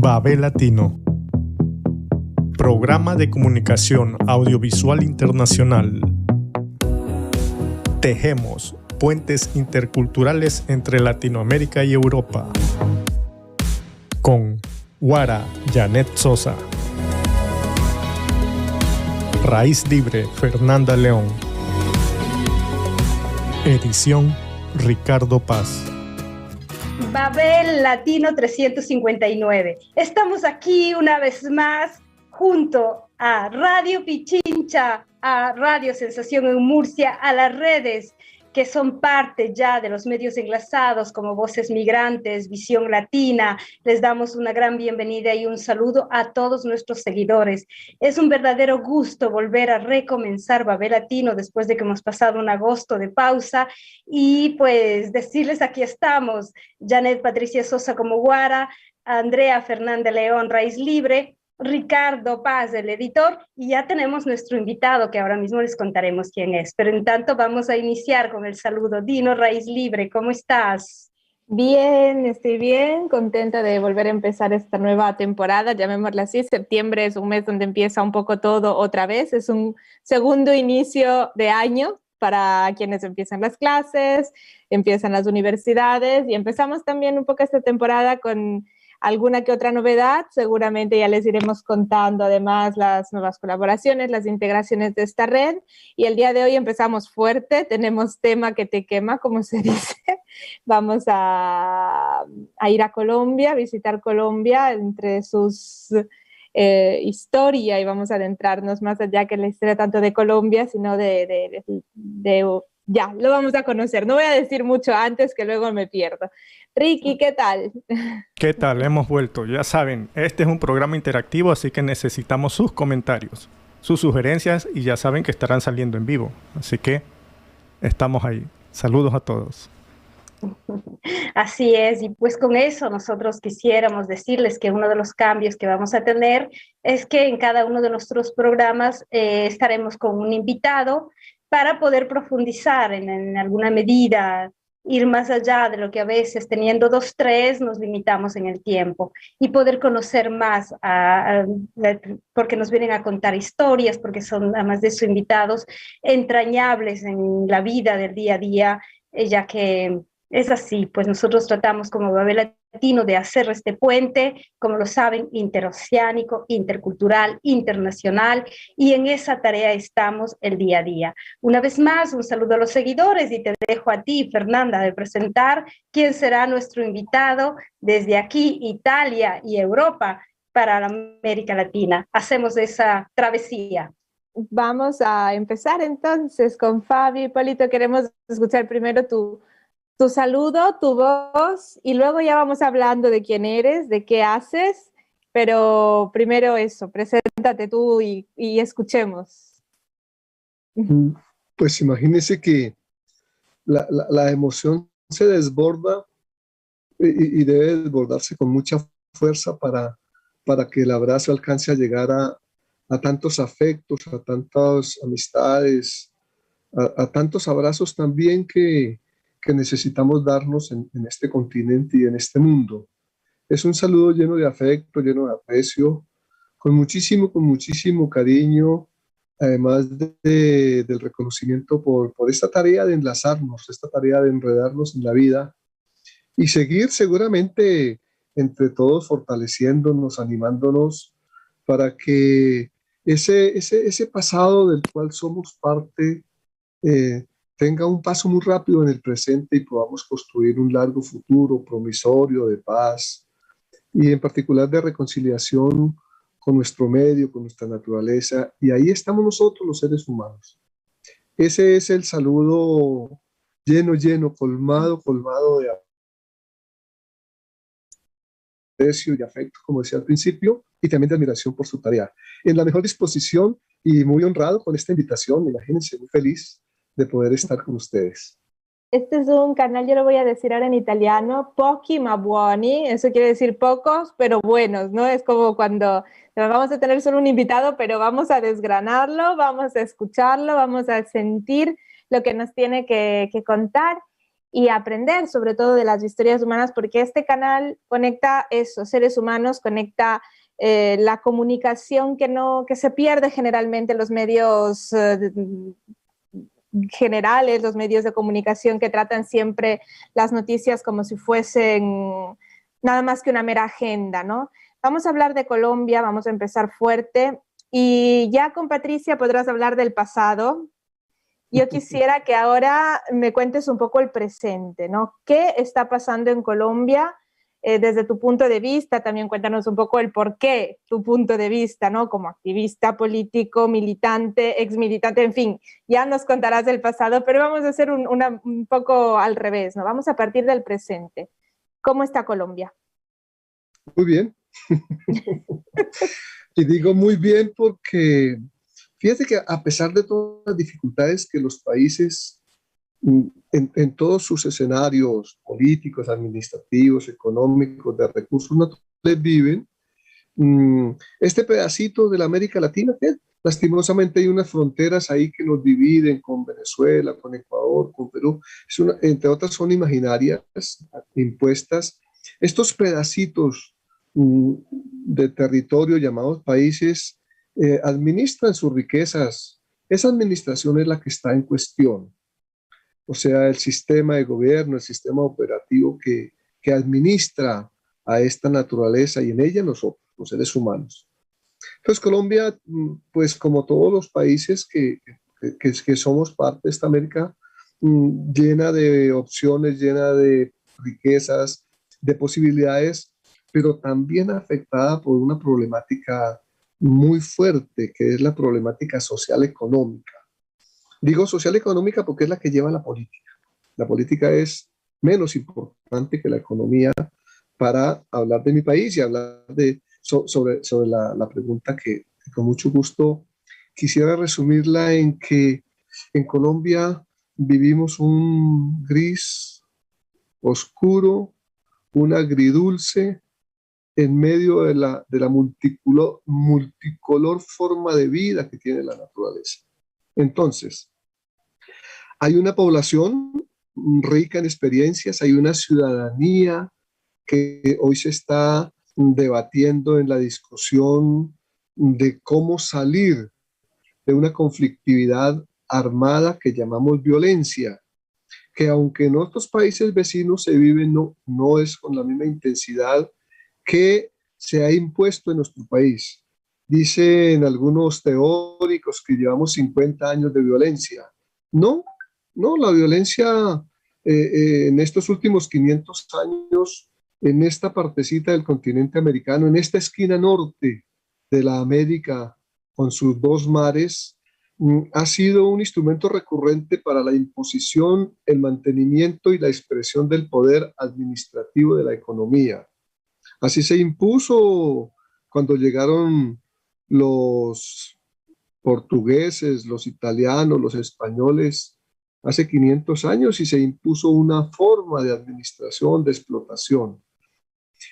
Babel Latino, programa de comunicación audiovisual internacional. Tejemos puentes interculturales entre Latinoamérica y Europa. Con Guara Janet Sosa. Raíz Libre Fernanda León. Edición Ricardo Paz. Babel Latino 359. Estamos aquí una vez más junto a Radio Pichincha, a Radio Sensación en Murcia, a las redes que son parte ya de los medios enlazados como Voces Migrantes, Visión Latina. Les damos una gran bienvenida y un saludo a todos nuestros seguidores. Es un verdadero gusto volver a recomenzar Babel Latino después de que hemos pasado un agosto de pausa y pues decirles aquí estamos, Janet Patricia Sosa como Guara, Andrea Fernanda León, Raíz Libre, Ricardo Paz, el editor, y ya tenemos nuestro invitado que ahora mismo les contaremos quién es. Pero en tanto vamos a iniciar con el saludo. Dino, Raíz Libre, ¿cómo estás? Bien, estoy bien, contenta de volver a empezar esta nueva temporada, llamémosla así. Septiembre es un mes donde empieza un poco todo otra vez, es un segundo inicio de año para quienes empiezan las clases, empiezan las universidades y empezamos también un poco esta temporada con alguna que otra novedad. Seguramente ya les iremos contando además las nuevas colaboraciones, las integraciones de esta red. Y el día de hoy empezamos fuerte, tenemos tema que te quema, como se dice. Vamos a ir a Colombia, a visitar Colombia entre sus historia, y vamos a adentrarnos más allá que la historia tanto de Colombia, sino ya, lo vamos a conocer. No voy a decir mucho antes que luego me pierdo. Ricky, ¿qué tal? ¿Qué tal? Hemos vuelto. Ya saben, este es un programa interactivo, así que necesitamos sus comentarios, sus sugerencias, y ya saben que estarán saliendo en vivo. Así que estamos ahí. Saludos a todos. Así es, y pues con eso nosotros quisiéramos decirles que uno de los cambios que vamos a tener es que en cada uno de nuestros programas estaremos con un invitado para poder profundizar en alguna medida, ir más allá de lo que a veces teniendo 2, 3 nos limitamos en el tiempo y poder conocer más, porque nos vienen a contar historias, porque son además de eso invitados entrañables en la vida del día a día, ya que es así, pues nosotros tratamos como Babel Latino de hacer este puente, como lo saben, interoceánico, intercultural, internacional, y en esa tarea estamos el día a día. Una vez más, un saludo a los seguidores y te dejo a ti, Fernanda, de presentar quién será nuestro invitado desde aquí, Italia y Europa, para la América Latina. Hacemos esa travesía. Vamos a empezar entonces con Fabi. Hipólito, queremos escuchar primero tu saludo, tu voz, y luego ya vamos hablando de quién eres, de qué haces, pero primero eso, preséntate tú y escuchemos. Pues imagínense que la emoción se desborda y debe desbordarse con mucha fuerza para que el abrazo alcance a llegar a tantos afectos, a tantas amistades, a tantos abrazos también que necesitamos darnos en este continente y en este mundo. Es un saludo lleno de afecto, lleno de aprecio, con muchísimo cariño, además del reconocimiento por esta tarea de enlazarnos, esta tarea de enredarnos en la vida y seguir seguramente entre todos fortaleciéndonos, animándonos para que ese pasado del cual somos parte tenga un paso muy rápido en el presente y podamos construir un largo futuro promisorio de paz y en particular de reconciliación con nuestro medio, con nuestra naturaleza, y ahí estamos nosotros los seres humanos. Ese es el saludo lleno, colmado de aprecio y afecto, como decía al principio, y también de admiración por su tarea. En la mejor disposición y muy honrado con esta invitación, imagínense, muy feliz de poder estar con ustedes. Este es un canal, yo lo voy a decir ahora en italiano, pochi ma buoni, eso quiere decir pocos pero buenos, ¿no? Es como cuando vamos a tener solo un invitado, pero vamos a desgranarlo, vamos a escucharlo, vamos a sentir lo que nos tiene que contar. y aprender sobre todo de las historias humanas, porque este canal conecta esos seres humanos, conecta la comunicación que se pierde generalmente en los medios generales, los medios de comunicación que tratan siempre las noticias como si fuesen nada más que una mera agenda, ¿no? Vamos a hablar de Colombia, vamos a empezar fuerte y ya con Patricia podrás hablar del pasado. Yo quisiera que ahora me cuentes un poco el presente, ¿no? ¿Qué está pasando en Colombia desde tu punto de vista? También cuéntanos un poco el por qué tu punto de vista, ¿no? Como activista político, militante, exmilitante, en fin, ya nos contarás del pasado, pero vamos a hacer un poco al revés, ¿no? Vamos a partir del presente. ¿Cómo está Colombia? Muy bien. Y digo muy bien porque fíjate que a pesar de todas las dificultades que los países en todos sus escenarios políticos, administrativos, económicos, de recursos naturales viven, este pedacito de la América Latina, que lastimosamente hay unas fronteras ahí que nos dividen con Venezuela, con Ecuador, con Perú, entre otras son imaginarias, impuestas. Estos pedacitos de territorio llamados países administran sus riquezas. Esa administración es la que está en cuestión. O sea, el sistema de gobierno, el sistema operativo que administra a esta naturaleza y en ella nosotros, los seres humanos. Entonces Colombia, pues como todos los países que somos parte de esta América, llena de opciones, llena de riquezas, de posibilidades, pero también afectada por una problemática muy fuerte, que es la problemática social económica. Digo social económica porque es la que lleva la política. La política es menos importante que la economía para hablar de mi país y hablar sobre la pregunta que con mucho gusto quisiera resumirla en que en Colombia vivimos un gris oscuro, un agridulce, en medio de la multicolor forma de vida que tiene la naturaleza. Entonces, hay una población rica en experiencias, hay una ciudadanía que hoy se está debatiendo en la discusión de cómo salir de una conflictividad armada que llamamos violencia, que aunque en otros países vecinos se vive, no es con la misma intensidad que se ha impuesto en nuestro país. Dicen algunos teóricos que llevamos 50 años de violencia. No, la violencia en estos últimos 500 años, en esta partecita del continente americano, en esta esquina norte de la América, con sus dos mares, ha sido un instrumento recurrente para la imposición, el mantenimiento y la expresión del poder administrativo de la economía. Así se impuso cuando llegaron los portugueses, los italianos, los españoles, hace 500 años, y se impuso una forma de administración, de explotación.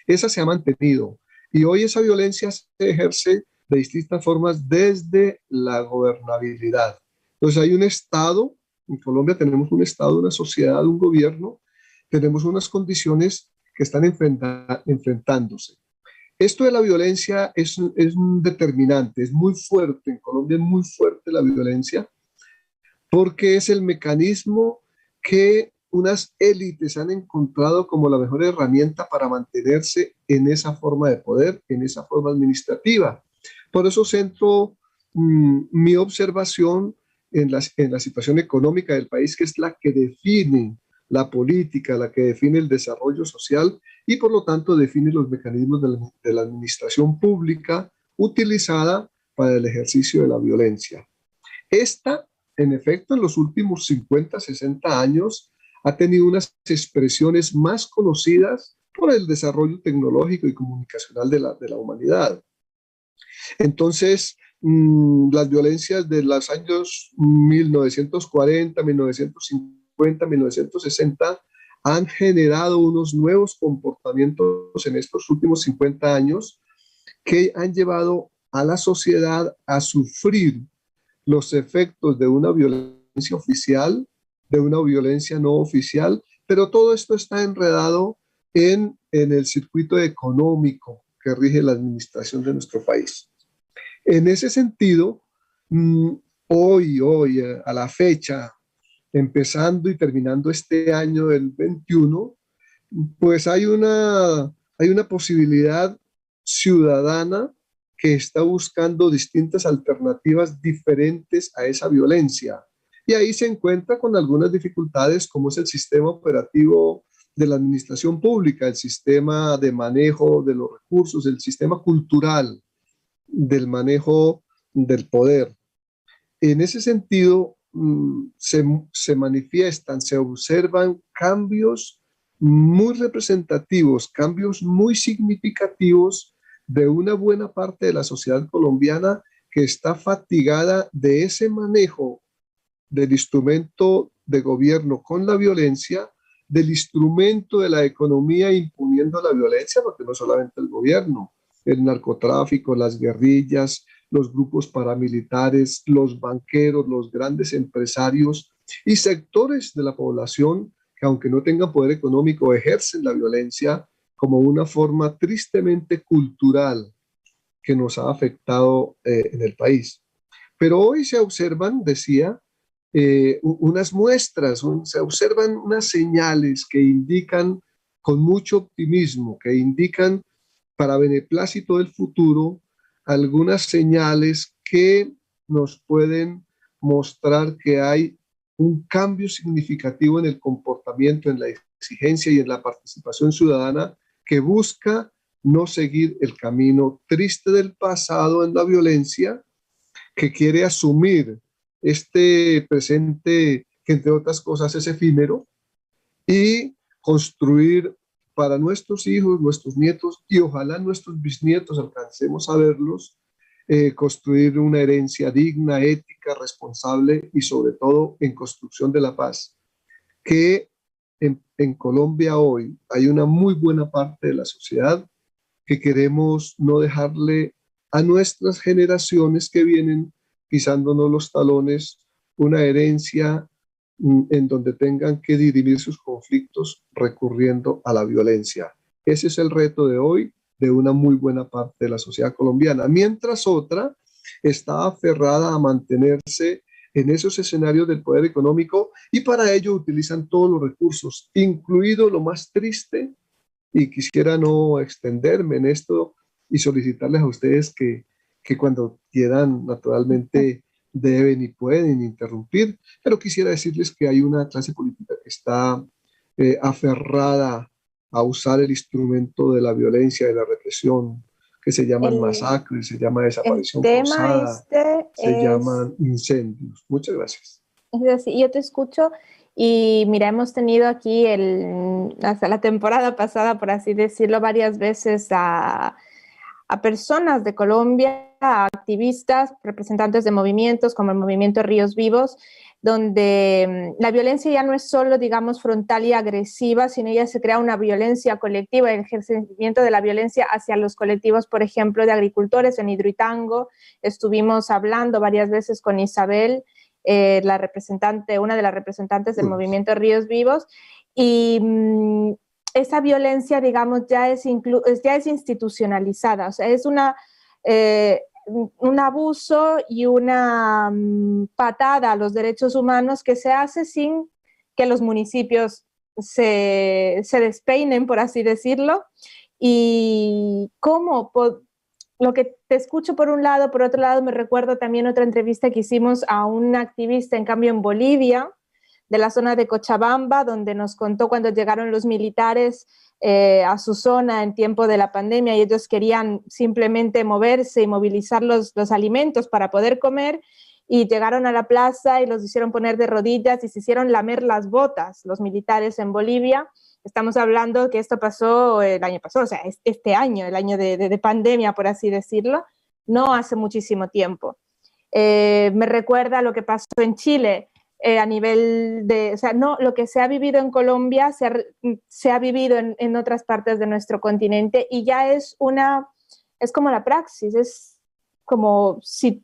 Esa se ha mantenido y hoy esa violencia se ejerce de distintas formas desde la gobernabilidad. Entonces hay un Estado, en Colombia tenemos un Estado, una sociedad, un gobierno, tenemos unas condiciones que están enfrentándose. Esto de la violencia es un determinante, es muy fuerte, en Colombia es muy fuerte la violencia, porque es el mecanismo que unas élites han encontrado como la mejor herramienta para mantenerse en esa forma de poder, en esa forma administrativa. Por eso centro mi observación en la situación económica del país, que es la que define la política, la que define el desarrollo social y por lo tanto define los mecanismos de la administración pública utilizada para el ejercicio de la violencia. Esta, en efecto, en los últimos 50, 60 años ha tenido unas expresiones más conocidas por el desarrollo tecnológico y comunicacional de la humanidad. Entonces, las violencias de los años 1940, 1950, 1960 han generado unos nuevos comportamientos en estos últimos 50 años que han llevado a la sociedad a sufrir los efectos de una violencia oficial, de una violencia no oficial, pero todo esto está enredado en el circuito económico que rige la administración de nuestro país. En ese sentido, hoy, a la fecha, empezando y terminando este año del 21, pues hay una posibilidad ciudadana que está buscando distintas alternativas diferentes a esa violencia. Y ahí se encuentra con algunas dificultades, como es el sistema operativo de la administración pública, el sistema de manejo de los recursos, el sistema cultural del manejo del poder. En ese sentido, se manifiestan, se observan cambios muy representativos, cambios muy significativos de una buena parte de la sociedad colombiana que está fatigada de ese manejo del instrumento de gobierno con la violencia, del instrumento de la economía imponiendo la violencia, porque no solamente el gobierno, el narcotráfico, las guerrillas, los grupos paramilitares, los banqueros, los grandes empresarios y sectores de la población que, aunque no tengan poder económico, ejercen la violencia como una forma tristemente cultural que nos ha afectado en el país. Pero hoy se observan, decía, unas muestras, se observan unas señales que indican con mucho optimismo, que indican para beneplácito del futuro, algunas señales que nos pueden mostrar que hay un cambio significativo en el comportamiento, en la exigencia y en la participación ciudadana que busca no seguir el camino triste del pasado en la violencia, que quiere asumir este presente que entre otras cosas es efímero y construir para nuestros hijos, nuestros nietos y ojalá nuestros bisnietos alcancemos a verlos, construir una herencia digna, ética, responsable y sobre todo en construcción de la paz. Que en Colombia hoy hay una muy buena parte de la sociedad que queremos no dejarle a nuestras generaciones que vienen pisándonos los talones una herencia en donde tengan que dirimir sus conflictos recurriendo a la violencia. Ese es el reto de hoy de una muy buena parte de la sociedad colombiana, mientras otra está aferrada a mantenerse en esos escenarios del poder económico y para ello utilizan todos los recursos, incluido lo más triste, y quisiera no extenderme en esto y solicitarles a ustedes que cuando quieran, naturalmente, deben y pueden interrumpir, pero quisiera decirles que hay una clase política que está aferrada a usar el instrumento de la violencia, de la represión, que se llaman masacres, se llama desaparición forzada, se llaman incendios. Muchas gracias. Es decir, yo te escucho y mira, hemos tenido aquí hasta la temporada pasada, por así decirlo, varias veces a personas de Colombia, a activistas, representantes de movimientos como el movimiento Ríos Vivos, donde la violencia ya no es solo, digamos, frontal y agresiva, sino ya se crea una violencia colectiva, el ejercimiento de la violencia hacia los colectivos, por ejemplo, de agricultores en Hidroituango. Estuvimos hablando varias veces con Isabel, una de las representantes del movimiento Ríos Vivos, y esa violencia, digamos, ya es institucionalizada, o sea, es un abuso y una patada a los derechos humanos que se hace sin que los municipios se despeinen, por así decirlo, y cómo lo que te escucho por un lado, por otro lado me recuerdo también otra entrevista que hicimos a un activista, en cambio, en Bolivia, de la zona de Cochabamba, donde nos contó cuando llegaron los militares a su zona en tiempo de la pandemia y ellos querían simplemente moverse y movilizar los alimentos para poder comer, y llegaron a la plaza y los hicieron poner de rodillas y se hicieron lamer las botas los militares en Bolivia. Estamos hablando que esto pasó el año pasado, o sea, este año, el año de pandemia, por así decirlo, no hace muchísimo tiempo. Me recuerda lo que pasó en Chile, a nivel de, o sea, no, lo que se ha vivido en Colombia se ha vivido en otras partes de nuestro continente y ya es como la praxis, es como si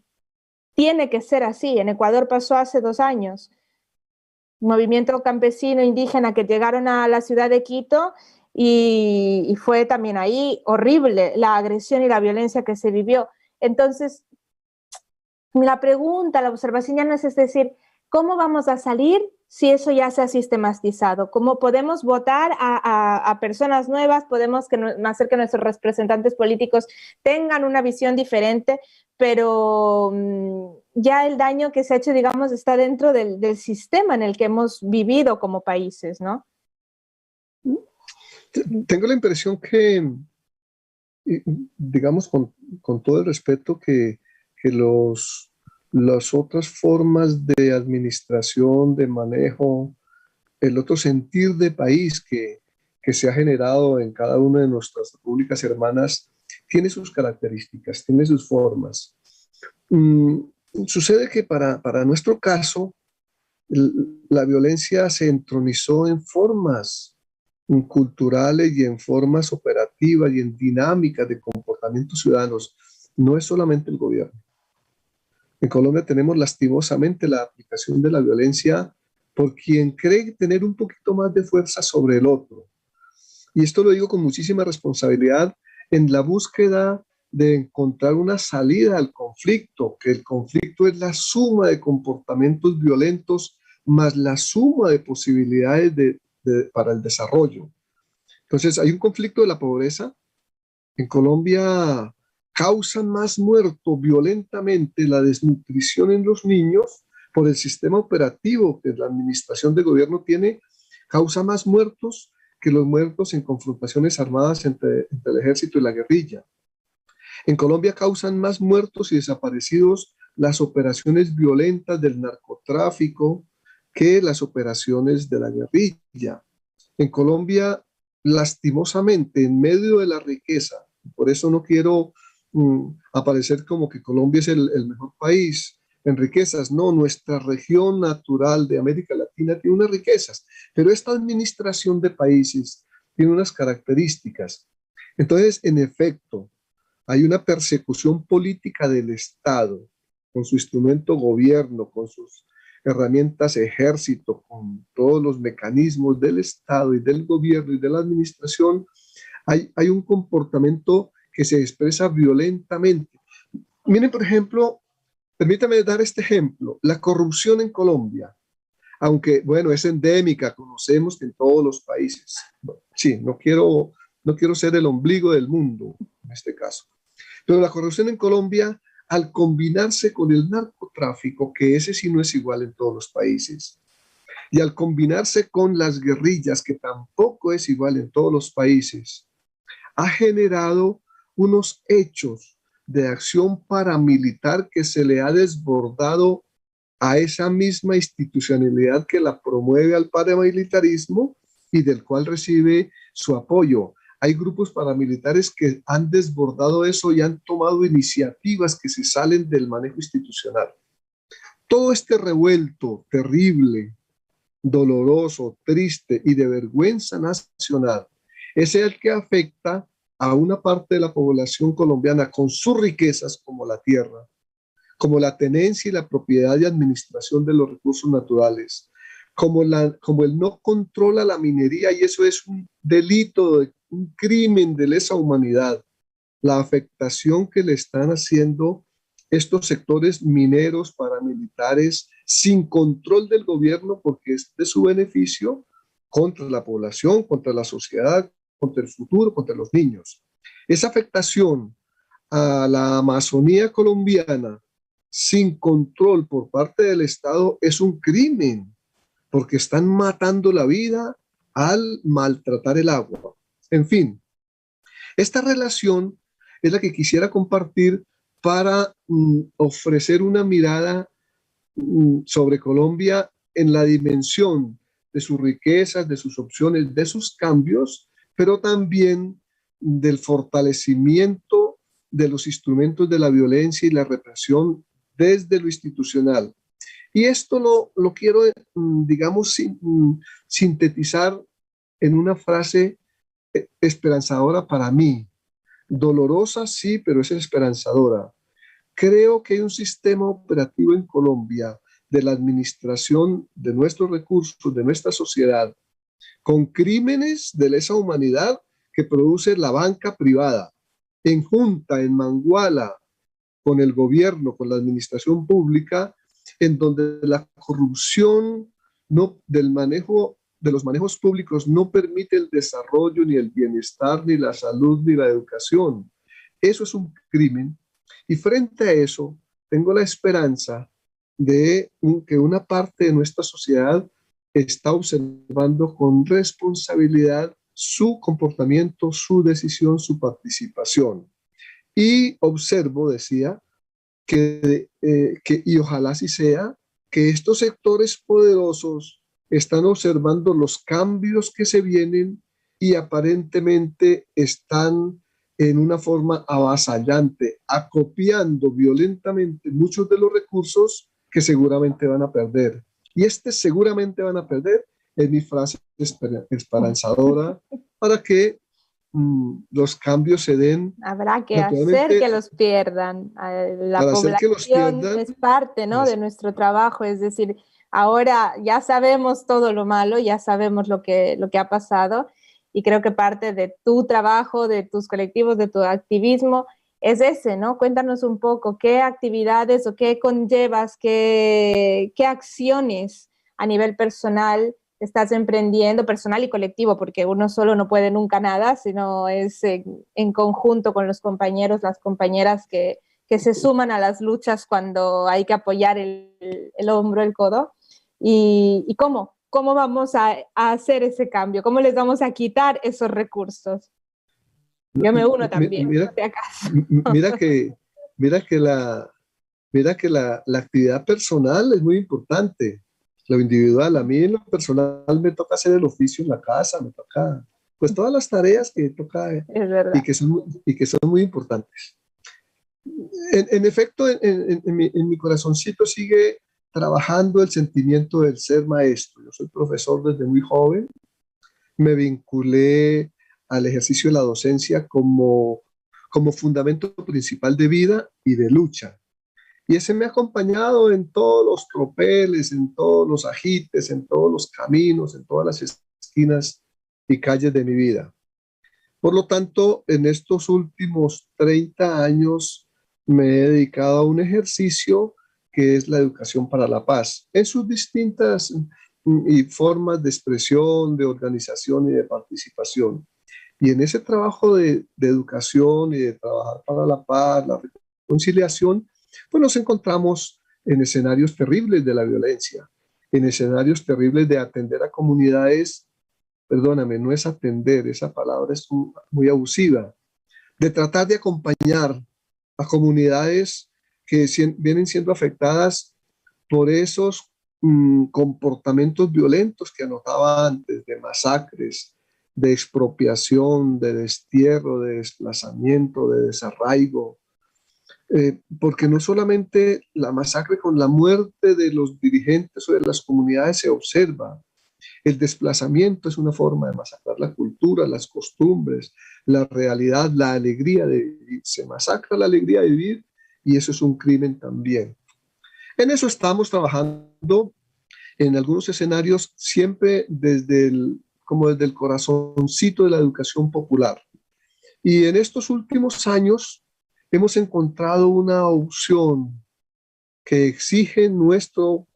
tiene que ser así. En Ecuador pasó hace 2 años. movimiento campesino indígena que llegaron a la ciudad de Quito y fue también ahí horrible la agresión y la violencia que se vivió. Entonces, la pregunta, la observación ya no es decir, ¿cómo vamos a salir si eso ya se ha sistematizado? ¿Cómo podemos votar a personas nuevas? Podemos hacer que nuestros representantes políticos tengan una visión diferente, pero ya el daño que se ha hecho, digamos, está dentro del sistema en el que hemos vivido como países, ¿no? Tengo la impresión que, digamos, con todo el respeto que las otras formas de administración, de manejo, el otro sentir de país que se ha generado en cada una de nuestras repúblicas hermanas, tiene sus características, tiene sus formas. Sucede que para nuestro caso, la violencia se entronizó en formas culturales y en formas operativas y en dinámicas de comportamientos ciudadanos. No es solamente el gobierno. En Colombia tenemos lastimosamente la aplicación de la violencia por quien cree tener un poquito más de fuerza sobre el otro. Y esto lo digo con muchísima responsabilidad en la búsqueda de encontrar una salida al conflicto, que el conflicto es la suma de comportamientos violentos más la suma de posibilidades para el desarrollo. Entonces, hay un conflicto de la pobreza. En Colombia causa más muerto violentamente la desnutrición en los niños por el sistema operativo que la administración de gobierno tiene, causa más muertos que los muertos en confrontaciones armadas entre el ejército y la guerrilla. En Colombia causan más muertos y desaparecidos las operaciones violentas del narcotráfico que las operaciones de la guerrilla. En Colombia, lastimosamente, en medio de la riqueza, por eso no quiero aparecer como que Colombia es el mejor país en riquezas. No, nuestra región natural de América Latina tiene unas riquezas, pero esta administración de países tiene unas características. Entonces, en efecto, hay una persecución política del Estado, con su instrumento gobierno, con sus herramientas ejército, con todos los mecanismos del Estado y del gobierno y de la administración. Hay un comportamiento que se expresa violentamente. Miren, por ejemplo, permítame dar este ejemplo, la corrupción en Colombia, aunque, bueno, es endémica, conocemos que en todos los países. Sí, no quiero ser el ombligo del mundo en este caso. Pero la corrupción en Colombia, al combinarse con el narcotráfico, que ese sí no es igual en todos los países, y al combinarse con las guerrillas, que tampoco es igual en todos los países, ha generado unos hechos de acción paramilitar que se le ha desbordado a esa misma institucionalidad que la promueve al paramilitarismo y del cual recibe su apoyo. Hay grupos paramilitares que han desbordado eso y han tomado iniciativas que se salen del manejo institucional. Todo este revuelto terrible, doloroso, triste y de vergüenza nacional es el que afecta a una parte de la población colombiana con sus riquezas como la tierra, como la tenencia y la propiedad y administración de los recursos naturales, como el no controla la minería, y eso es un delito, un crimen de lesa humanidad, la afectación que le están haciendo estos sectores mineros, paramilitares, sin control del gobierno, porque es de su beneficio contra la población, contra la sociedad, contra el futuro, contra los niños. Esa afectación a la Amazonía colombiana sin control por parte del Estado es un crimen, porque están matando la vida al maltratar el agua. En fin, esta relación es la que quisiera compartir para ofrecer una mirada sobre Colombia en la dimensión de sus riquezas, de sus opciones, de sus cambios, pero también del fortalecimiento de los instrumentos de la violencia y la represión desde lo institucional. Y esto lo quiero, digamos, sintetizar en una frase esperanzadora para mí. Dolorosa, sí, pero es esperanzadora. Creo que hay un sistema operativo en Colombia de la administración de nuestros recursos, de nuestra sociedad, con crímenes de lesa humanidad que produce la banca privada, en junta, en manguala, con el gobierno, con la administración pública, en donde la corrupción del manejo de los manejos públicos no permite el desarrollo, ni el bienestar, ni la salud, ni la educación. Eso es un crimen. Y frente a eso, tengo la esperanza de que una parte de nuestra sociedad está observando con responsabilidad su comportamiento, su decisión, su participación. Y observo, decía, y ojalá así sea, que estos sectores poderosos están observando los cambios que se vienen y aparentemente están en una forma avasallante, acopiando violentamente muchos de los recursos que seguramente van a perder. Y seguramente van a perder es mi frase esperanzadora para que los cambios se den. Habrá que hacer que los pierdan. La población es parte, ¿no?, de nuestro trabajo, es decir, ahora ya sabemos todo lo malo, ya sabemos lo que ha pasado, y creo que parte de tu trabajo, de tus colectivos, de tu activismo, es ese, ¿no? Cuéntanos un poco qué actividades o qué conllevas, qué acciones a nivel personal estás emprendiendo, personal y colectivo, porque uno solo no puede nunca nada, sino es en conjunto con los compañeros, las compañeras que se suman a las luchas cuando hay que apoyar el hombro, el codo. ¿Y cómo vamos a hacer ese cambio? ¿Cómo les vamos a quitar esos recursos? Yo me uno también, mira, por si acaso. Mira que la actividad personal es muy importante. Lo individual, a mí en lo personal me toca hacer el oficio en la casa, me toca pues todas las tareas que toca y que son muy importantes. En efecto, en mi corazoncito sigue trabajando el sentimiento del ser maestro. Yo soy profesor desde muy joven, me vinculé al ejercicio de la docencia como fundamento principal de vida y de lucha. Y ese me ha acompañado en todos los tropeles, en todos los ajites, en todos los caminos, en todas las esquinas y calles de mi vida. Por lo tanto, en estos últimos 30 años me he dedicado a un ejercicio que es la educación para la paz, en sus distintas formas de expresión, de organización y de participación. Y en ese trabajo de educación y de trabajar para la paz, la reconciliación, pues nos encontramos en escenarios terribles de la violencia, en escenarios terribles de atender a comunidades, perdóname, no es atender, esa palabra es muy abusiva, de tratar de acompañar a comunidades que vienen siendo afectadas por esos comportamientos violentos que anotaba antes, de masacres, de expropiación, de destierro, de desplazamiento, de desarraigo, porque no solamente la masacre con la muerte de los dirigentes o de las comunidades se observa, el desplazamiento es una forma de masacrar la cultura, las costumbres, la realidad, la alegría de vivir. Se masacra la alegría de vivir y eso es un crimen también. En eso estamos trabajando en algunos escenarios, siempre desde el corazoncito de la educación popular. Y en estos últimos años hemos encontrado una opción que exige nuestro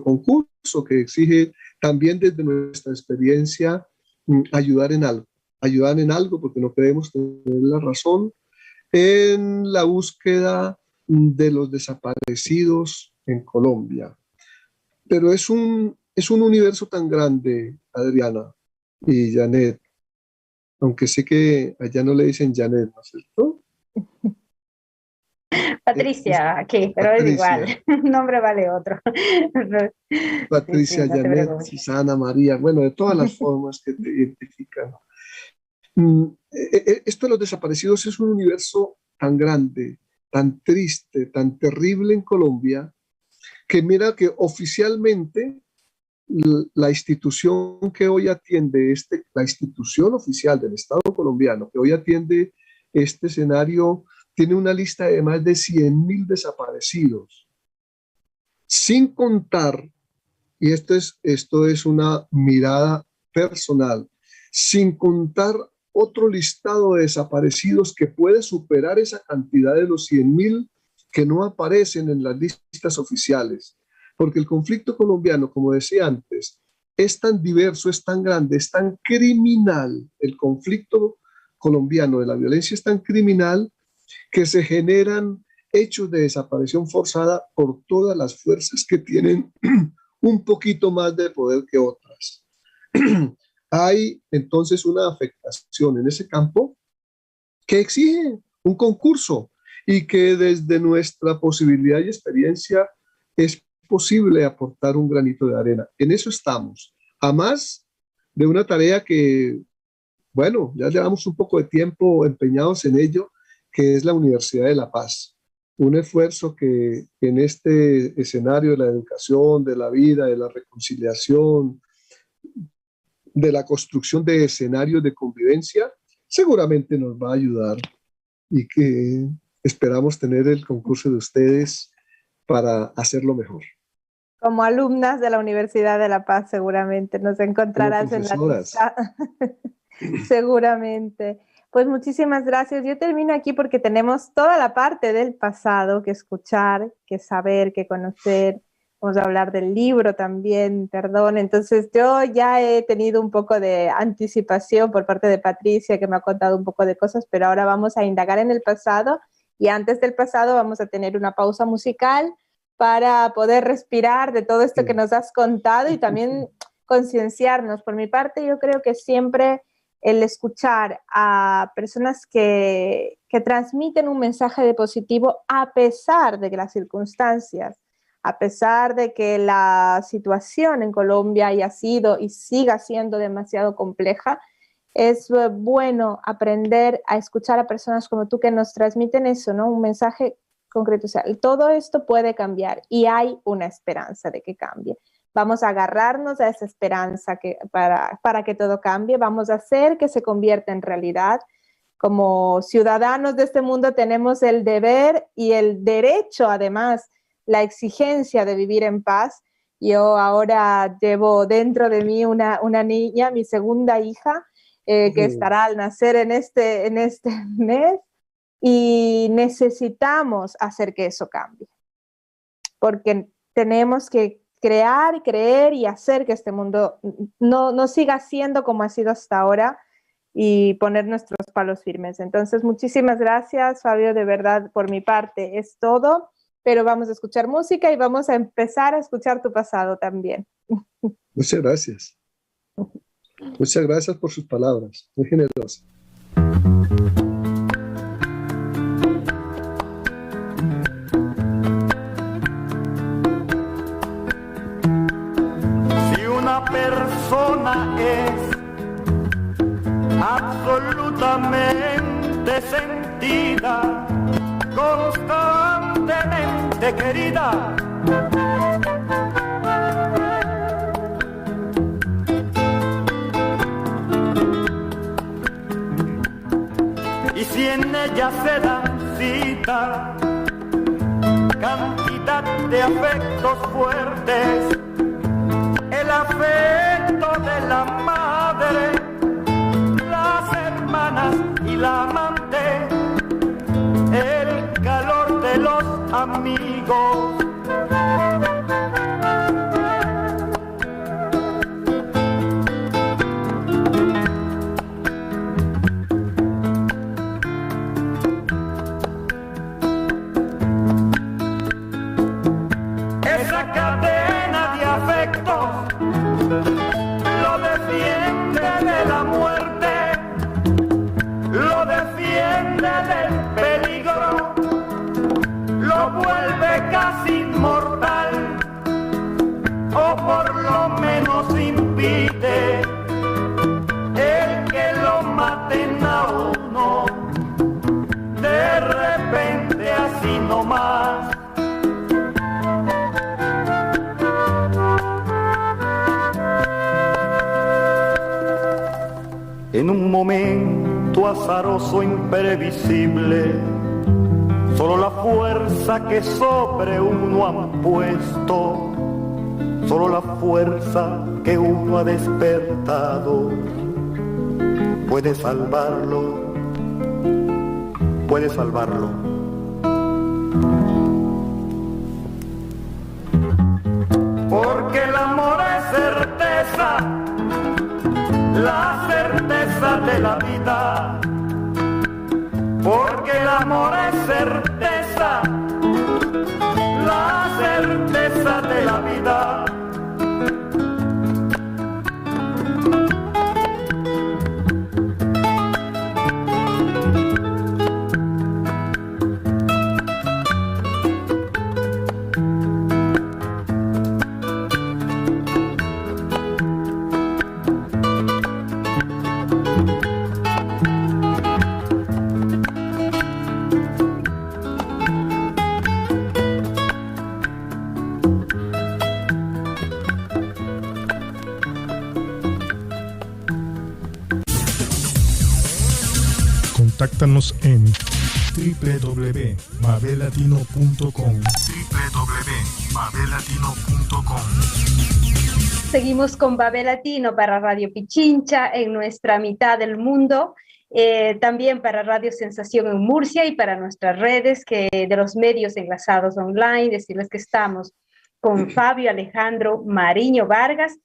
concurso, que exige también desde nuestra experiencia ayudar en algo, porque no queremos tener la razón, en la búsqueda de los desaparecidos en Colombia. Pero es un universo tan grande, Adriana y Janet, aunque sé que allá no le dicen Janet, ¿no es cierto? Patricia, aquí, pero Patricia. Es igual, un nombre vale otro. Patricia, sí, Janet, Susana, María, bueno, de todas las formas que te identifican. Esto de los desaparecidos es un universo tan grande, tan triste, tan terrible en Colombia, que mira que oficialmente la institución que hoy atiende la institución oficial del Estado colombiano que hoy atiende este escenario tiene una lista de más de 100.000 desaparecidos. sin contar, y esto es una mirada personal, sin contar otro listado de desaparecidos que puede superar esa cantidad de los 100.000 que no aparecen en las listas oficiales. Porque el conflicto colombiano, como decía antes, es tan diverso, es tan grande, es tan criminal. El conflicto colombiano de la violencia es tan criminal que se generan hechos de desaparición forzada por todas las fuerzas que tienen un poquito más de poder que otras. Hay entonces una afectación en ese campo que exige un concurso y que desde nuestra posibilidad y experiencia es posible aportar un granito de arena. En eso estamos. A más de una tarea que, bueno, ya llevamos un poco de tiempo empeñados en ello, que es la Universidad de La Paz. Un esfuerzo que en este escenario de la educación, de la vida, de la reconciliación, de la construcción de escenarios de convivencia, seguramente nos va a ayudar y que esperamos tener el concurso de ustedes para hacerlo mejor. Como alumnas de la Universidad de La Paz, seguramente nos encontrarás en la lista. Seguramente. Pues muchísimas gracias. Yo termino aquí porque tenemos toda la parte del pasado que escuchar, que saber, que conocer. Vamos a hablar del libro también, perdón. Entonces yo ya he tenido un poco de anticipación por parte de Patricia, que me ha contado un poco de cosas, pero ahora vamos a indagar en el pasado y antes del pasado vamos a tener una pausa musical para poder respirar de todo esto que nos has contado y también concienciarnos. Por mi parte, yo creo que siempre el escuchar a personas que transmiten un mensaje de positivo a pesar de que las circunstancias, a pesar de que la situación en Colombia haya sido y siga siendo demasiado compleja, es bueno aprender a escuchar a personas como tú que nos transmiten eso, ¿no? Un mensaje concreto. O sea, todo esto puede cambiar y hay una esperanza de que cambie. Vamos a agarrarnos a esa esperanza para que todo cambie. Vamos a hacer que se convierta en realidad. Como ciudadanos de este mundo tenemos el deber y el derecho, además, la exigencia de vivir en paz. Yo ahora llevo dentro de mí una niña, mi segunda hija, que estará al nacer en este mes, y necesitamos hacer que eso cambie. Porque tenemos que crear, creer y hacer que este mundo no siga siendo como ha sido hasta ahora y poner nuestros palos firmes. Entonces, muchísimas gracias, Fabio, de verdad, por mi parte es todo, pero vamos a escuchar música y vamos a empezar a escuchar tu pasado también. Muchas gracias. Muchas gracias por sus palabras, muy generosas. Persona es absolutamente sentida, constantemente querida. Y si en ella se dan cita cantidad de afectos fuertes, el afecto de la madre, las hermanas y la amante, el calor de los amigos. Esa cadena de afectos lo defiende de la muerte, lo defiende del peligro, lo vuelve casi inmortal, o por lo menos impide el que lo maten a uno de repente así nomás. En un momento azaroso, imprevisible, solo la fuerza que sobre uno han puesto, solo la fuerza que uno ha despertado puede salvarlo, puede salvarlo. Porque el amor es certeza, la certeza de la vida. Porque el amor es certeza, la certeza de la vida. Contáctanos en www.mabelatino.com www.mabelatino.com. Seguimos con Babel Latino para Radio Pichincha en nuestra mitad del mundo, también para Radio Sensación en Murcia y para nuestras redes de los medios enlazados online. Decirles que estamos con Fabio Alejandro Mariño Vargas.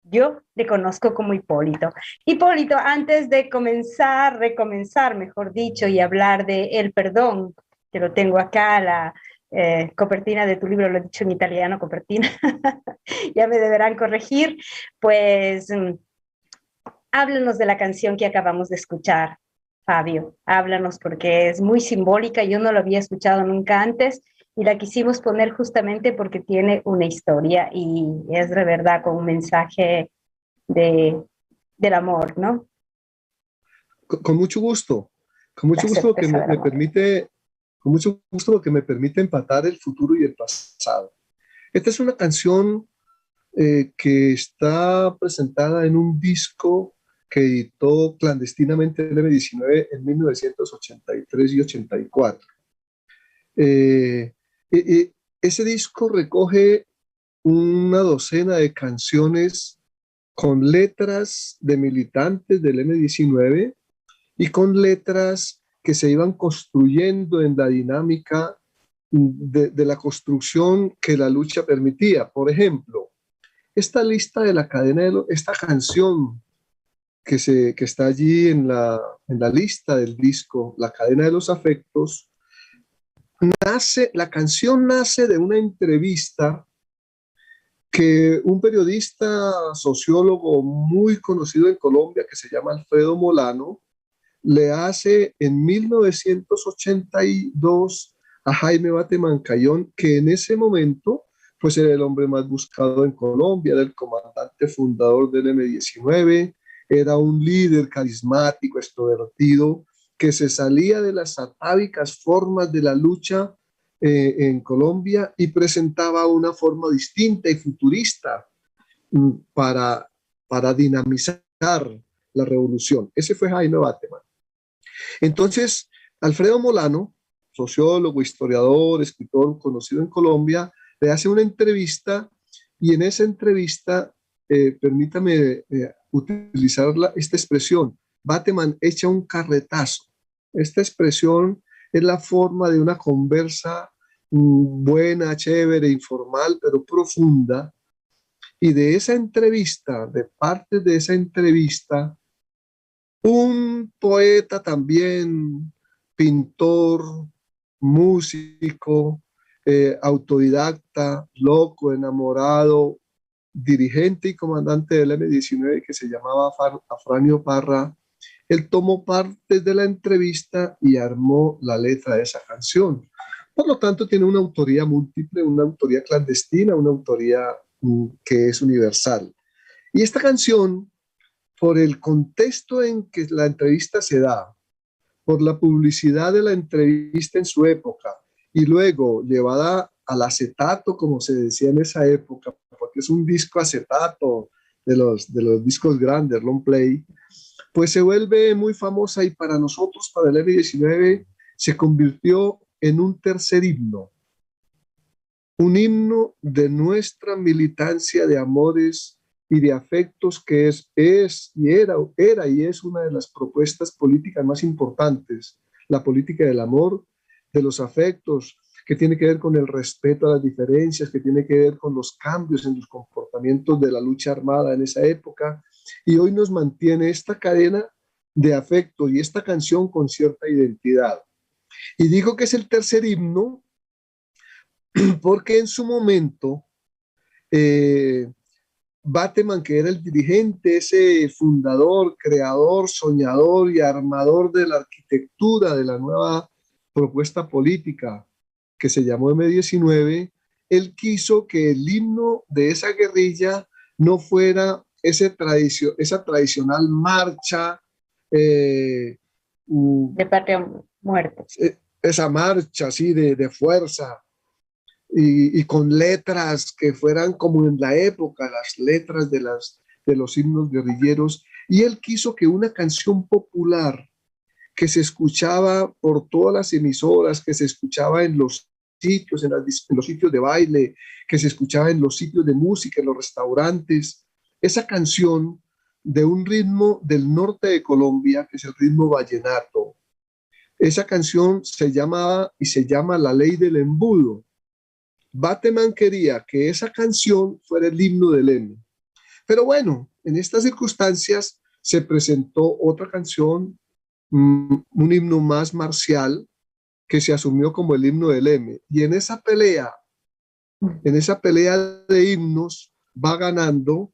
Yo le conozco como Hipólito. Hipólito, antes de recomenzar, mejor dicho, y hablar de el perdón, que lo tengo acá, la copertina de tu libro, lo he dicho en italiano, copertina, ya me deberán corregir, pues háblanos de la canción que acabamos de escuchar, Fabio, háblanos porque es muy simbólica, yo no lo había escuchado nunca antes, y la quisimos poner justamente porque tiene una historia y es de verdad con un mensaje del amor, ¿no? Con mucho gusto porque me permite, con mucho gusto porque me permite empatar el futuro y el pasado. Esta es una canción que está presentada en un disco que editó clandestinamente el M19 en 1983 y 84. Ese disco recoge una docena de canciones con letras de militantes del M19 y con letras que se iban construyendo en la dinámica de la construcción que la lucha permitía. Por ejemplo, esta lista de la cadena esta canción que está allí en la lista del disco, La cadena de los afectos, la canción nace de una entrevista que un periodista sociólogo muy conocido en Colombia, que se llama Alfredo Molano, le hace en 1982 a Jaime Batemancayón, que en ese momento pues era el hombre más buscado en Colombia, era el comandante fundador del M19, era un líder carismático, extrovertido, que se salía de las atávicas formas de la lucha en Colombia y presentaba una forma distinta y futurista para dinamizar la revolución. Ese fue Jaime Bateman. Entonces, Alfredo Molano, sociólogo, historiador, escritor conocido en Colombia, le hace una entrevista y en esa entrevista, permítame utilizar esta expresión, Bateman echa un carretazo. Esta expresión es la forma de una conversa buena, chévere, informal, pero profunda. Y de esa entrevista, de parte de esa entrevista, un poeta también, pintor, músico, autodidacta, loco, enamorado, dirigente y comandante del M19 que se llamaba Afranio Parra, él tomó parte de la entrevista y armó la letra de esa canción. Por lo tanto, tiene una autoría múltiple, una autoría clandestina, una autoría que es universal. Y esta canción, por el contexto en que la entrevista se da, por la publicidad de la entrevista en su época, y luego llevada al acetato, como se decía en esa época, porque es un disco acetato de los discos grandes, long play, pues se vuelve muy famosa y para nosotros, para el M19, se convirtió en un tercer himno, un himno de nuestra militancia de amores y de afectos que era y es una de las propuestas políticas más importantes, la política del amor, de los afectos, que tiene que ver con el respeto a las diferencias, que tiene que ver con los cambios en los comportamientos de la lucha armada en esa época, y hoy nos mantiene esta cadena de afecto y esta canción con cierta identidad. Y digo que es el tercer himno porque en su momento Bateman, que era el dirigente, ese fundador, creador, soñador y armador de la arquitectura de la nueva propuesta política que se llamó M-19, él quiso que el himno de esa guerrilla no fuera esa tradicional marcha de patria muerta. Esa marcha así de fuerza y con letras que fueran como en la época, las letras de los himnos guerrilleros. Y él quiso que una canción popular que se escuchaba por todas las emisoras, que se escuchaba en los sitios, en los sitios de baile, que se escuchaba en los sitios de música, en los restaurantes, esa canción de un ritmo del norte de Colombia, que es el ritmo vallenato. Esa canción se llamaba y se llama La Ley del Embudo. Bateman quería que esa canción fuera el himno del M. Pero bueno, en estas circunstancias se presentó otra canción, un himno más marcial, que se asumió como el himno del M. Y en esa pelea de himnos, va ganando,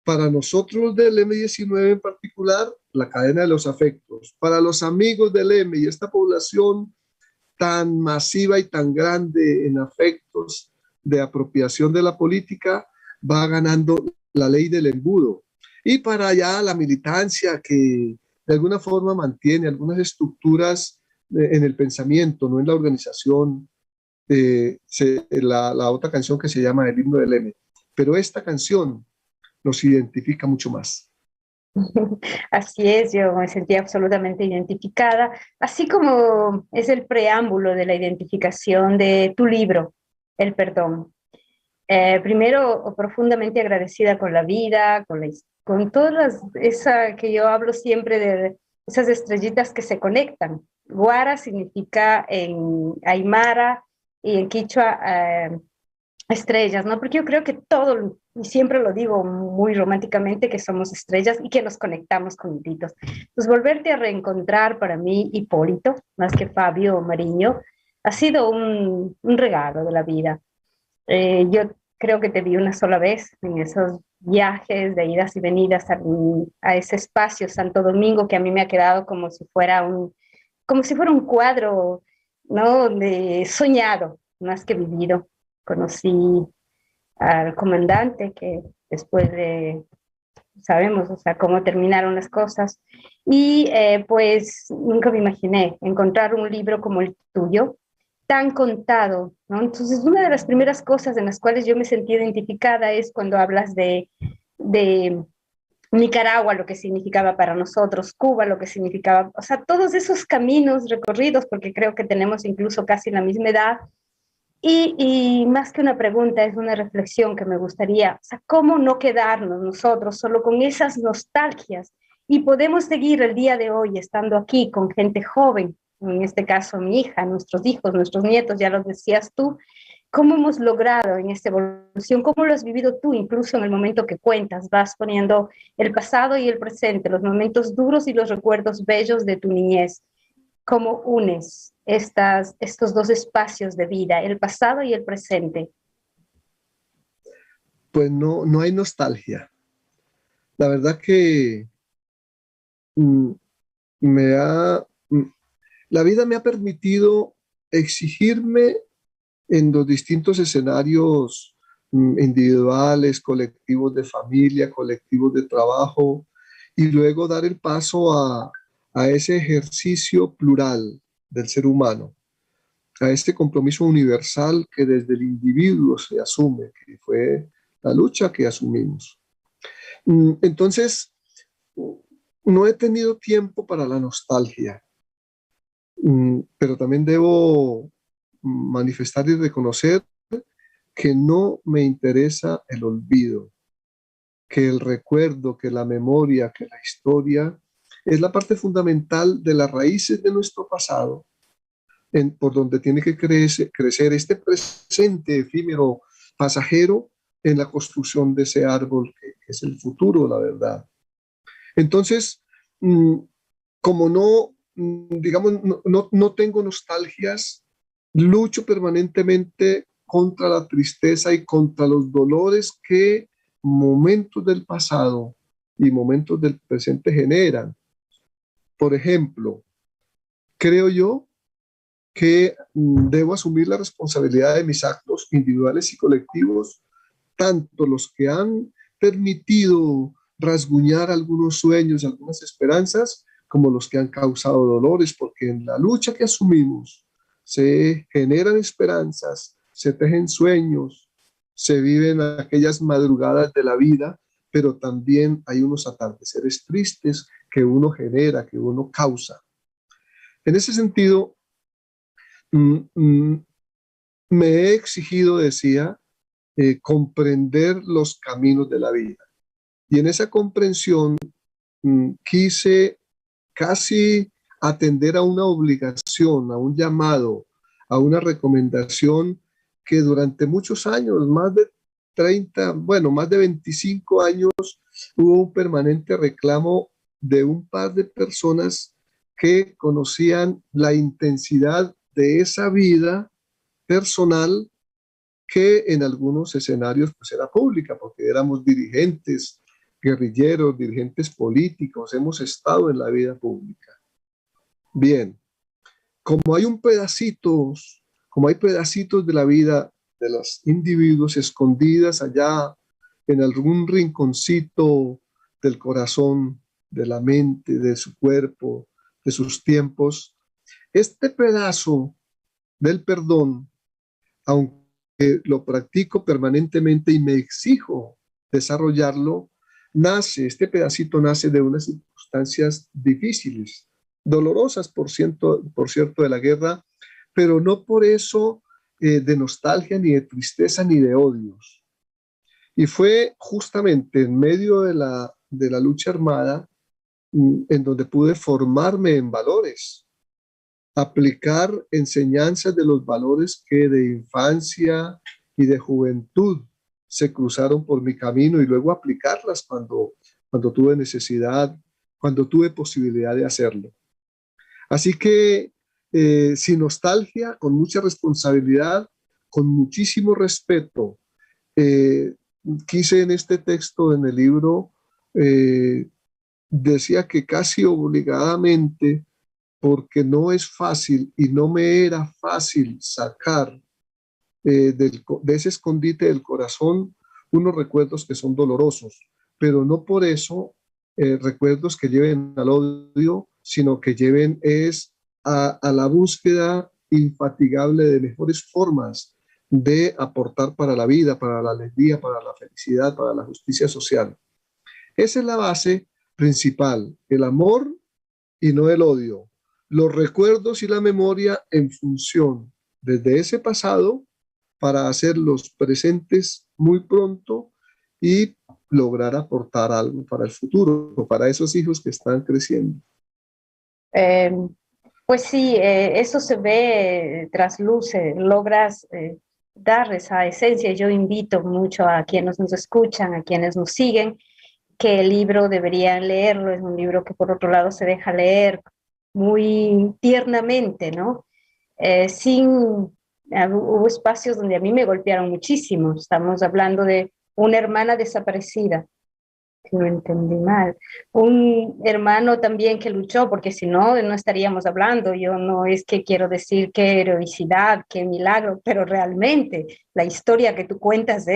para nosotros del M-19 en particular, la cadena de los afectos. Para los amigos del M y esta población tan masiva y tan grande en afectos de apropiación de la política, va ganando la ley del embudo. Y para allá la militancia que de alguna forma mantiene algunas estructuras en el pensamiento, no en la organización, la otra canción que se llama El himno del M. Pero esta canción nos identifica mucho más. Así es, yo me sentí absolutamente identificada, así como es el preámbulo de la identificación de tu libro, El Perdón. Primero, profundamente agradecida con la vida, con todas esa que yo hablo siempre de esas estrellitas que se conectan. Guara significa en Aymara y en Quichua estrellas, ¿no? Porque yo creo que todo, y siempre lo digo muy románticamente, que somos estrellas y que nos conectamos con hitos. Pues volverte a reencontrar para mí, Hipólito, más que Fabio Mariño, ha sido un regalo de la vida. Yo creo que te vi una sola vez en esos viajes de idas y venidas a ese espacio Santo Domingo, que a mí me ha quedado como si fuera un cuadro, ¿no? De soñado, más que vivido. Conocí al comandante, que después sabemos, o sea, cómo terminaron las cosas, y pues nunca me imaginé encontrar un libro como el tuyo, tan contado, ¿no? Entonces, una de las primeras cosas en las cuales yo me sentí identificada es cuando hablas de Nicaragua, lo que significaba para nosotros, Cuba, lo que significaba, o sea, todos esos caminos recorridos, porque creo que tenemos incluso casi la misma edad. Y más que una pregunta, es una reflexión que me gustaría, o sea, ¿cómo no quedarnos nosotros solo con esas nostalgias? Y podemos seguir el día de hoy estando aquí con gente joven, en este caso mi hija, nuestros hijos, nuestros nietos, ya lo decías tú, ¿cómo hemos logrado en esta evolución? ¿Cómo lo has vivido tú, incluso en el momento que cuentas? Vas poniendo el pasado y el presente, los momentos duros y los recuerdos bellos de tu niñez. ¿Cómo unes estos dos espacios de vida, el pasado y el presente? Pues no hay nostalgia. La verdad que la vida me ha permitido exigirme en los distintos escenarios individuales, colectivos de familia, colectivos de trabajo, y luego dar el paso a ese ejercicio plural del ser humano, a este compromiso universal que desde el individuo se asume, que fue la lucha que asumimos. Entonces, no he tenido tiempo para la nostalgia, pero también debo manifestar y reconocer que no me interesa el olvido, que el recuerdo, que la memoria, que la historia es la parte fundamental de las raíces de nuestro pasado, por donde tiene que crecer este presente efímero, pasajero, en la construcción de ese árbol que es el futuro, la verdad. Entonces, como no, digamos, no tengo nostalgias, lucho permanentemente contra la tristeza y contra los dolores que momentos del pasado y momentos del presente generan. Por ejemplo, creo yo que debo asumir la responsabilidad de mis actos individuales y colectivos, tanto los que han permitido rasguñar algunos sueños, algunas esperanzas, como los que han causado dolores, porque en la lucha que asumimos se generan esperanzas, se tejen sueños, se viven aquellas madrugadas de la vida, pero también hay unos atardeceres tristes que uno genera, que uno causa. En ese sentido, me he exigido, decía, comprender los caminos de la vida. Y en esa comprensión quise casi atender a una obligación, a un llamado, a una recomendación que durante muchos años, más de 30, bueno, más de 25 años, hubo un permanente reclamo de un par de personas que conocían la intensidad de esa vida personal que en algunos escenarios pues era pública, porque éramos dirigentes, guerrilleros, dirigentes políticos, hemos estado en la vida pública. Bien, como hay pedacitos de la vida de los individuos escondidas allá en algún rinconcito del corazón, de la mente, de su cuerpo, de sus tiempos, este pedazo del perdón, aunque lo practico permanentemente y me exijo desarrollarlo, este pedacito nace de unas circunstancias difíciles, dolorosas, por cierto, de la guerra, pero no por eso de nostalgia, ni de tristeza, ni de odios. Y fue justamente en medio de la lucha armada en donde pude formarme en valores, aplicar enseñanzas de los valores que de infancia y de juventud se cruzaron por mi camino y luego aplicarlas cuando tuve necesidad, cuando tuve posibilidad de hacerlo. Así que sin nostalgia, con mucha responsabilidad, con muchísimo respeto, quise en este texto, en el libro, decía que casi obligadamente, porque no es fácil y no me era fácil sacar de ese escondite del corazón unos recuerdos que son dolorosos, pero no por eso recuerdos que lleven al odio, sino que lleven a la búsqueda infatigable de mejores formas de aportar para la vida, para la alegría, para la felicidad, para la justicia social. Esa es la base principal, el amor y no el odio. Los recuerdos y la memoria en función desde ese pasado para hacer los presentes muy pronto y lograr aportar algo para el futuro, para esos hijos que están creciendo. Pues sí, eso se ve, trasluce, logras dar esa esencia. Yo invito mucho a quienes nos escuchan, a quienes nos siguen, que el libro deberían leerlo. Es un libro que por otro lado se deja leer muy tiernamente, ¿no? Hubo espacios donde a mí me golpearon muchísimo. Estamos hablando de una hermana desaparecida, que no entendí mal, un hermano también que luchó, porque si no, no estaríamos hablando. Yo no es que quiero decir qué heroicidad, qué milagro, pero realmente la historia que tú cuentas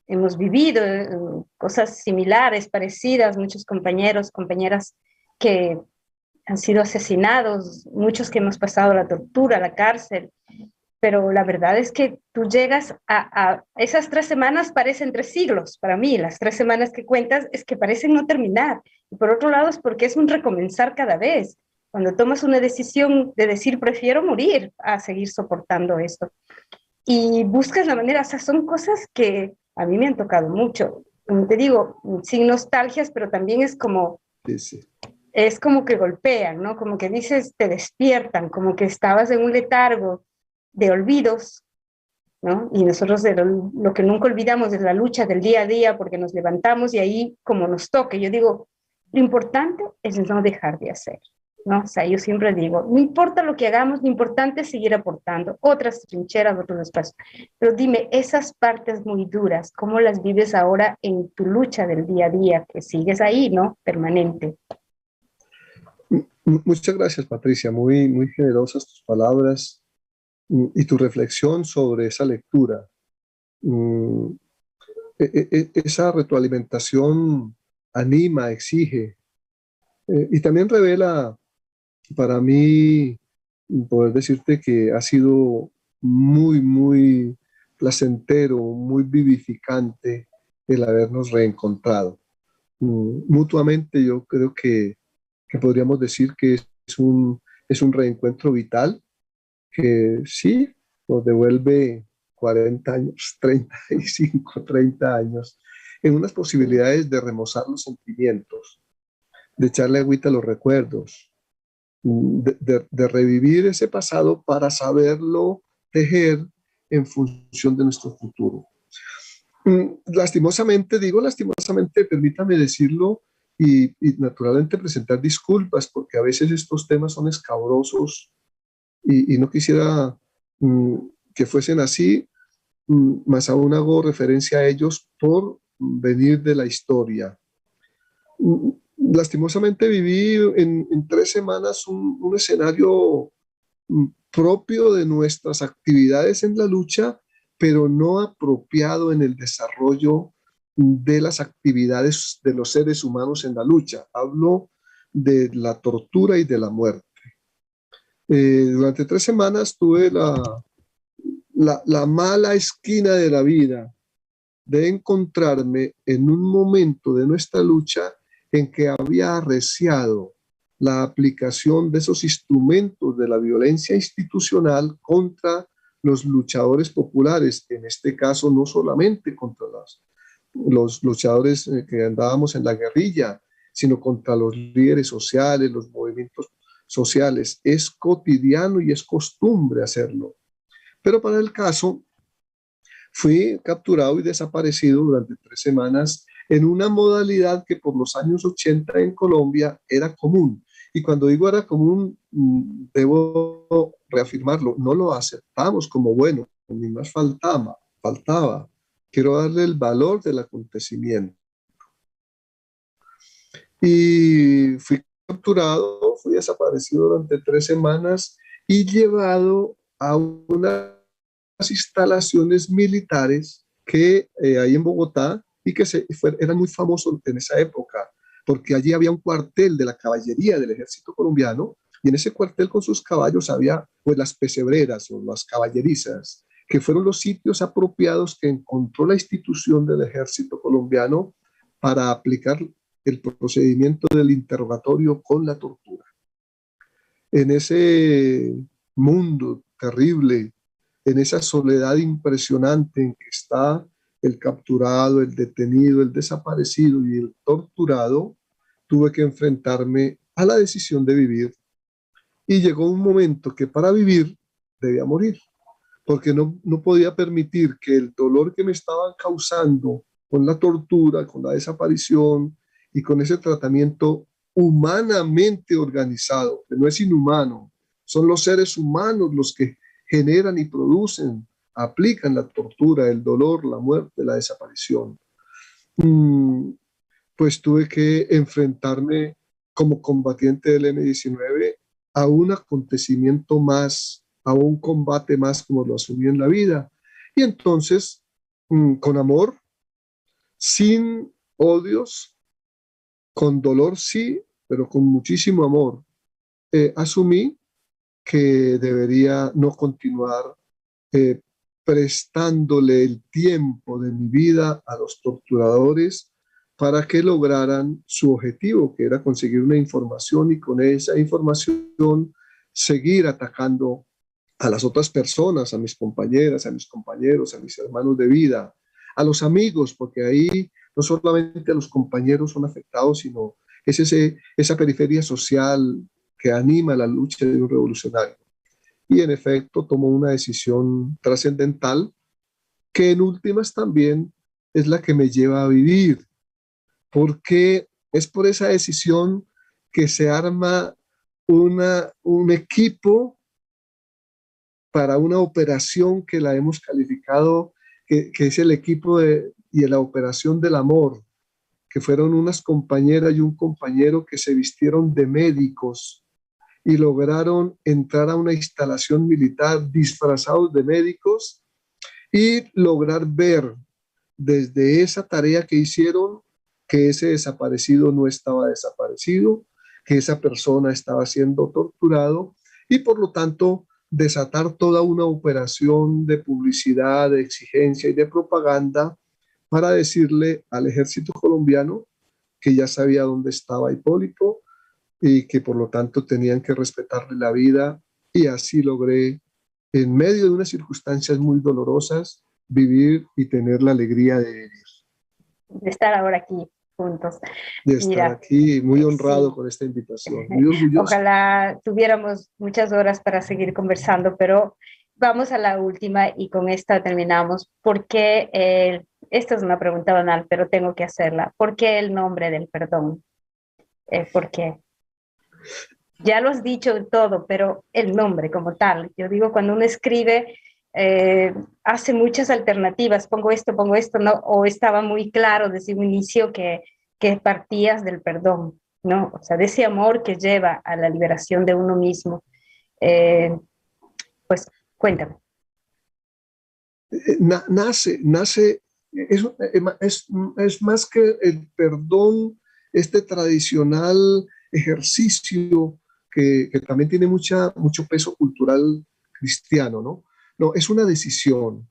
hemos vivido cosas similares, parecidas, muchos compañeros, compañeras que han sido asesinados, muchos que hemos pasado la tortura, la cárcel, pero la verdad es que tú llegas a esas 3 semanas, parecen 3 siglos para mí. Las 3 semanas que cuentas es que parecen no terminar, y por otro lado es porque es un recomenzar cada vez. cuando tomas una decisión de decir prefiero morir a seguir soportando esto. Y buscas la manera, o sea, son cosas que a mí me han tocado mucho. Como te digo, sin nostalgias, pero también Sí, sí. es como que golpean, ¿no? Como que dices, te despiertan, como que estabas en un letargo de olvidos, ¿no? Y nosotros lo que nunca olvidamos es la lucha del día a día, porque nos levantamos y ahí como nos toque. Yo digo, lo importante es no dejar de hacer, ¿no? O sea, yo siempre digo, no importa lo que hagamos, lo importante es seguir aportando otras trincheras, otros espacios. Pero dime, esas partes muy duras, ¿cómo las vives ahora en tu lucha del día a día, que sigues ahí, ¿no? Permanente. Muchas gracias, Patricia. Muy, muy generosas tus palabras y tu reflexión sobre esa lectura. Mm, Esa retroalimentación anima, exige y también revela para mí poder decirte que ha sido muy, muy placentero, muy vivificante el habernos reencontrado. Mutuamente yo creo que podríamos decir que es un reencuentro vital que sí nos devuelve 40 años, 35, 30 años, en unas posibilidades de remozar los sentimientos, de echarle agüita a los recuerdos, de revivir ese pasado para saberlo tejer en función de nuestro futuro. Lastimosamente, digo lastimosamente, permítame decirlo y naturalmente presentar disculpas porque a veces estos temas son escabrosos y no quisiera que fuesen así, más aún hago referencia a ellos por venir de la historia. Lastimosamente viví en 3 semanas un escenario propio de nuestras actividades en la lucha, pero no apropiado en el desarrollo de las actividades de los seres humanos en la lucha. Hablo de la tortura y de la muerte. Durante 3 semanas tuve la mala esquina de la vida de encontrarme en un momento de nuestra lucha en que había arreciado la aplicación de esos instrumentos de la violencia institucional contra los luchadores populares, en este caso no solamente contra los luchadores que andábamos en la guerrilla, sino contra los líderes sociales, los movimientos sociales. Es cotidiano y es costumbre hacerlo. Pero para el caso, fui capturado y desaparecido durante 3 semanas en una modalidad que por los años 80 en Colombia era común. Y cuando digo era común, debo reafirmarlo, no lo aceptamos como bueno, ni más faltaba. Quiero darle el valor del acontecimiento. Y fui capturado, fui desaparecido durante 3 semanas y llevado a unas instalaciones militares que hay en Bogotá y que eran muy famosos en esa época, porque allí había un cuartel de la caballería del ejército colombiano y en ese cuartel con sus caballos había pues las pesebreras o las caballerizas, que fueron los sitios apropiados que encontró la institución del ejército colombiano para aplicar el procedimiento del interrogatorio con la tortura. En ese mundo terrible, en esa soledad impresionante en que está el capturado, el detenido, el desaparecido y el torturado, tuve que enfrentarme a la decisión de vivir. Y llegó un momento que para vivir debía morir, porque no podía permitir que el dolor que me estaban causando con la tortura, con la desaparición y con ese tratamiento humanamente organizado, que no es inhumano, son los seres humanos los que generan y producen, aplican la tortura, el dolor, la muerte, la desaparición. Pues tuve que enfrentarme como combatiente del M-19 a un acontecimiento más, a un combate más como lo asumí en la vida. Y entonces, con amor, sin odios, con dolor sí, pero con muchísimo amor, asumí que debería no continuar prestándole el tiempo de mi vida a los torturadores para que lograran su objetivo, que era conseguir una información y con esa información seguir atacando a las otras personas, a mis compañeras, a mis compañeros, a mis hermanos de vida, a los amigos, porque ahí no solamente los compañeros son afectados, sino es esa periferia social que anima la lucha de un revolucionario. Y en efecto tomó una decisión trascendental que en últimas también es la que me lleva a vivir, porque es por esa decisión que se arma un equipo para una operación que la hemos calificado, que es el equipo y la operación del amor, que fueron unas compañeras y un compañero que se vistieron de médicos y lograron entrar a una instalación militar disfrazados de médicos y lograr ver desde esa tarea que hicieron que ese desaparecido no estaba desaparecido, que esa persona estaba siendo torturado y por lo tanto desatar toda una operación de publicidad, de exigencia y de propaganda para decirle al ejército colombiano que ya sabía dónde estaba Hipólito y que por lo tanto tenían que respetarle la vida, y así logré, en medio de unas circunstancias muy dolorosas, vivir y tener la alegría de vivir. De estar ahora aquí juntos. De estar Mira, aquí, muy honrado sí, con esta invitación, muy orgulloso. Ojalá tuviéramos muchas horas para seguir conversando, pero vamos a la última y con esta terminamos. ¿Por qué esta es una pregunta banal, pero tengo que hacerla? ¿Por qué el nombre del perdón? ¿Por qué? Ya lo has dicho todo, pero el nombre como tal. Yo digo, cuando uno escribe, hace muchas alternativas, pongo esto, no, o estaba muy claro desde un inicio que partías del perdón, ¿no? O sea, de ese amor que lleva a la liberación de uno mismo. Pues cuéntame. Nace, es más que el perdón, este tradicional ejercicio que también tiene mucho peso cultural cristiano, ¿no? No, es una decisión.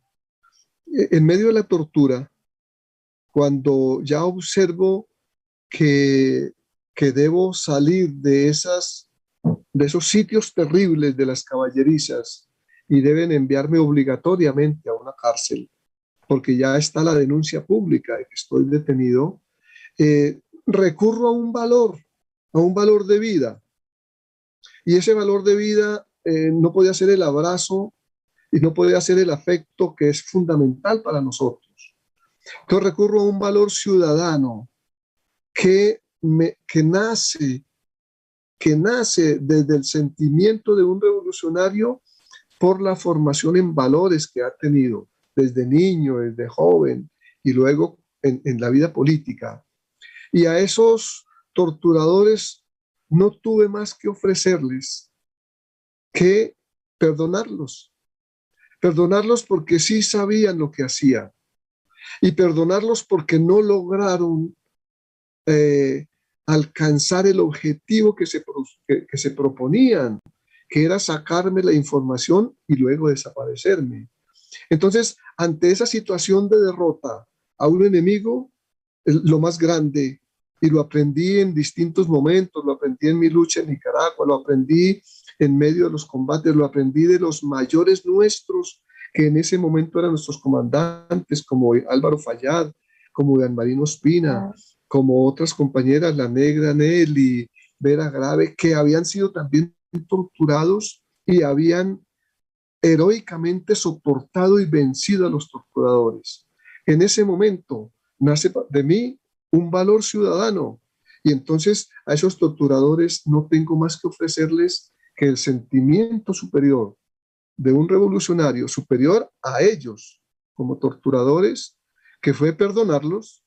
En medio de la tortura, cuando ya observo que debo salir de esos sitios terribles de las caballerizas y deben enviarme obligatoriamente a una cárcel, porque ya está la denuncia pública de que estoy detenido, recurro a un valor de vida. Y ese valor de vida no podía ser el abrazo y no podía ser el afecto que es fundamental para nosotros. Entonces recurro a un valor ciudadano que nace desde el sentimiento de un revolucionario por la formación en valores que ha tenido desde niño, desde joven y luego en la vida política. Y a esos torturadores no tuve más que ofrecerles que perdonarlos. Perdonarlos porque sí sabían lo que hacían y perdonarlos porque no lograron alcanzar el objetivo que se proponían, que era sacarme la información y luego desaparecerme. Entonces, ante esa situación de derrota a un enemigo, lo más grande, y lo aprendí en distintos momentos, lo aprendí en mi lucha en Nicaragua, lo aprendí en medio de los combates, lo aprendí de los mayores nuestros, que en ese momento eran nuestros comandantes, como Álvaro Fayad, como Dan Marino Ospina, como otras compañeras, la Negra Nelly, Vera Grave, que habían sido también torturados y habían heroicamente soportado y vencido a los torturadores. En ese momento nace de mí un valor ciudadano, y entonces a esos torturadores no tengo más que ofrecerles que el sentimiento superior de un revolucionario, superior a ellos como torturadores, que fue perdonarlos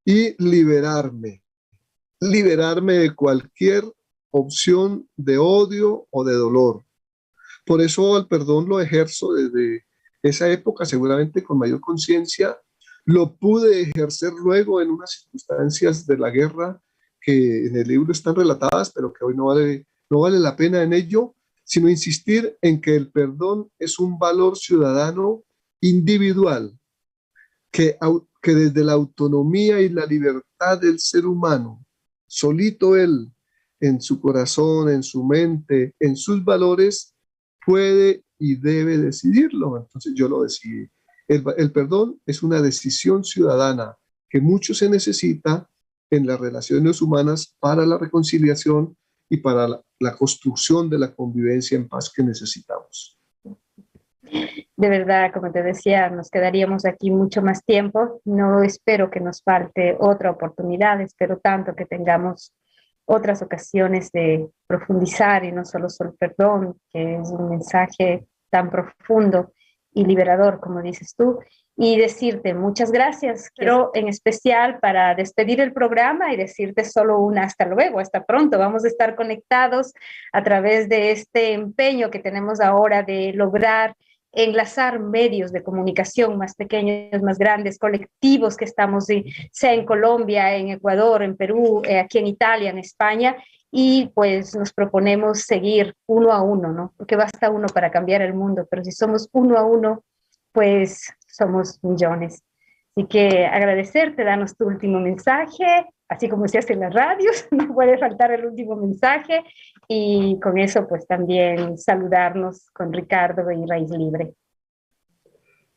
y liberarme de cualquier opción de odio o de dolor. Por eso el perdón lo ejerzo desde esa época, seguramente con mayor conciencia. Lo pude ejercer luego en unas circunstancias de la guerra que en el libro están relatadas, pero que hoy no vale la pena en ello, sino insistir en que el perdón es un valor ciudadano individual que que desde la autonomía y la libertad del ser humano, solito él, en su corazón, en su mente, en sus valores, puede y debe decidirlo. Entonces yo lo decidí. El perdón es una decisión ciudadana que mucho se necesita en las relaciones humanas para la reconciliación y para la construcción de la convivencia en paz que necesitamos. De verdad, como te decía, nos quedaríamos aquí mucho más tiempo. No espero que nos falte otra oportunidad, espero tanto que tengamos otras ocasiones de profundizar y no solo el perdón, que es un mensaje tan profundo y liberador, como dices tú, y decirte muchas gracias, pero en especial para despedir el programa y decirte solo una hasta luego, hasta pronto. Vamos a estar conectados a través de este empeño que tenemos ahora de lograr enlazar medios de comunicación más pequeños, más grandes, colectivos que estamos, sea en Colombia, en Ecuador, en Perú, aquí en Italia, en España, y pues nos proponemos seguir uno a uno, ¿no? Porque basta uno para cambiar el mundo, pero si somos uno a uno, pues somos millones. Así que agradecerte, danos tu último mensaje, así como se hace en las radios, no puede faltar el último mensaje, y con eso pues también saludarnos con Ricardo y Raíz Libre.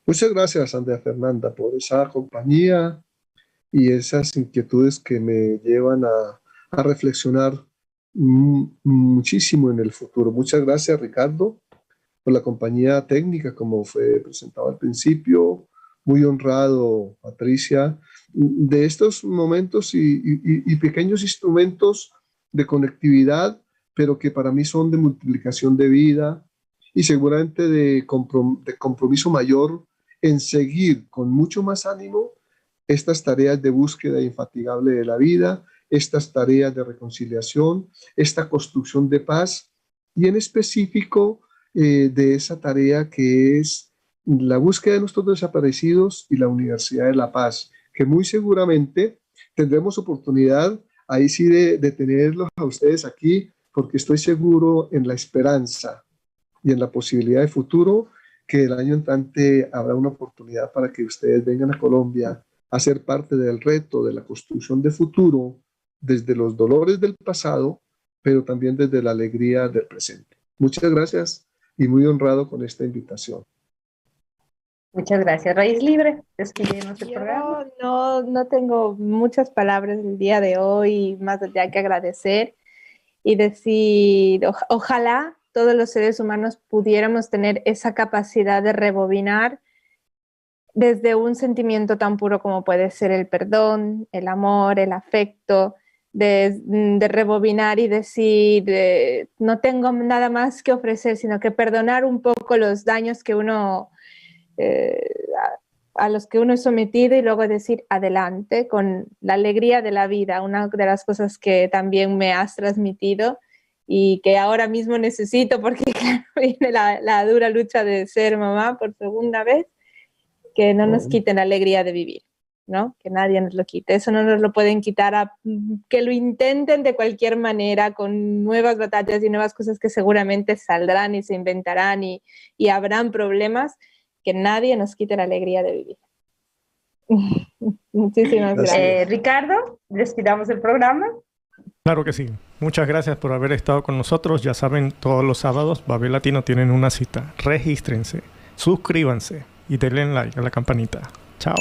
Muchas gracias, Andrea Fernanda, por esa compañía y esas inquietudes que me llevan a reflexionar muchísimo en el futuro. Muchas gracias, Ricardo, por la compañía técnica, como fue presentado al principio. Muy honrado, Patricia, de estos momentos y pequeños instrumentos de conectividad, pero que para mí son de multiplicación de vida y seguramente de compromiso mayor en seguir con mucho más ánimo estas tareas de búsqueda infatigable de la vida, estas tareas de reconciliación, esta construcción de paz y en específico de esa tarea que es la búsqueda de nuestros desaparecidos y la Universidad de la Paz, que muy seguramente tendremos oportunidad ahí sí de tenerlos a ustedes aquí, porque estoy seguro en la esperanza y en la posibilidad de futuro que el año entrante habrá una oportunidad para que ustedes vengan a Colombia a ser parte del reto de la construcción de futuro desde los dolores del pasado, pero también desde la alegría del presente. Muchas gracias y muy honrado con esta invitación. Muchas gracias. Raíz Libre, despidimos el programa. No tengo muchas palabras el día de hoy, más allá que agradecer y decir, ojalá todos los seres humanos pudiéramos tener esa capacidad de rebobinar desde un sentimiento tan puro como puede ser el perdón, el amor, el afecto, de rebobinar y decir, no tengo nada más que ofrecer, sino que perdonar un poco los daños que uno... a los que uno es sometido y luego decir adelante con la alegría de la vida, una de las cosas que también me has transmitido y que ahora mismo necesito porque claro, viene la dura lucha de ser mamá por segunda vez, que no nos quiten la alegría de vivir, ¿no? Que nadie nos lo quite, eso no nos lo pueden quitar, que lo intenten de cualquier manera con nuevas batallas y nuevas cosas que seguramente saldrán y se inventarán y habrán problemas, que nadie nos quite la alegría de vivir. Muchísimas gracias. Ricardo, despidamos el programa. Claro que sí. Muchas gracias por haber estado con nosotros. Ya saben, todos los sábados Babel Latino tienen una cita. Regístrense, suscríbanse y denle like a la campanita. Chao.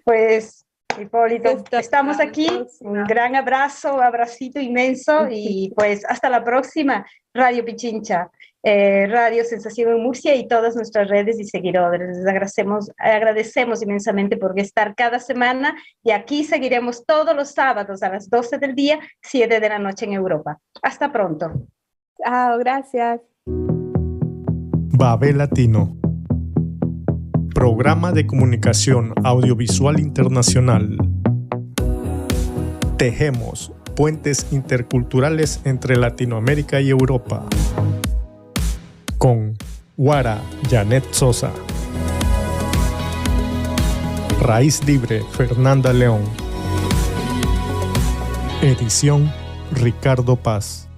Pues, Hipólito, estamos aquí. Un gran abrazo, abracito inmenso y pues hasta la próxima. Radio Pichincha, Radio Sensación en Murcia y todas nuestras redes y seguidores. Les agradecemos inmensamente por estar cada semana y aquí seguiremos todos los sábados a las 12 del día, 7 de la noche en Europa. Hasta pronto. Chao, gracias. Babel Latino. Programa de comunicación audiovisual internacional. Tejemos puentes interculturales entre Latinoamérica y Europa. Con Guara Janet Sosa. Raíz Libre Fernanda León. Edición Ricardo Paz.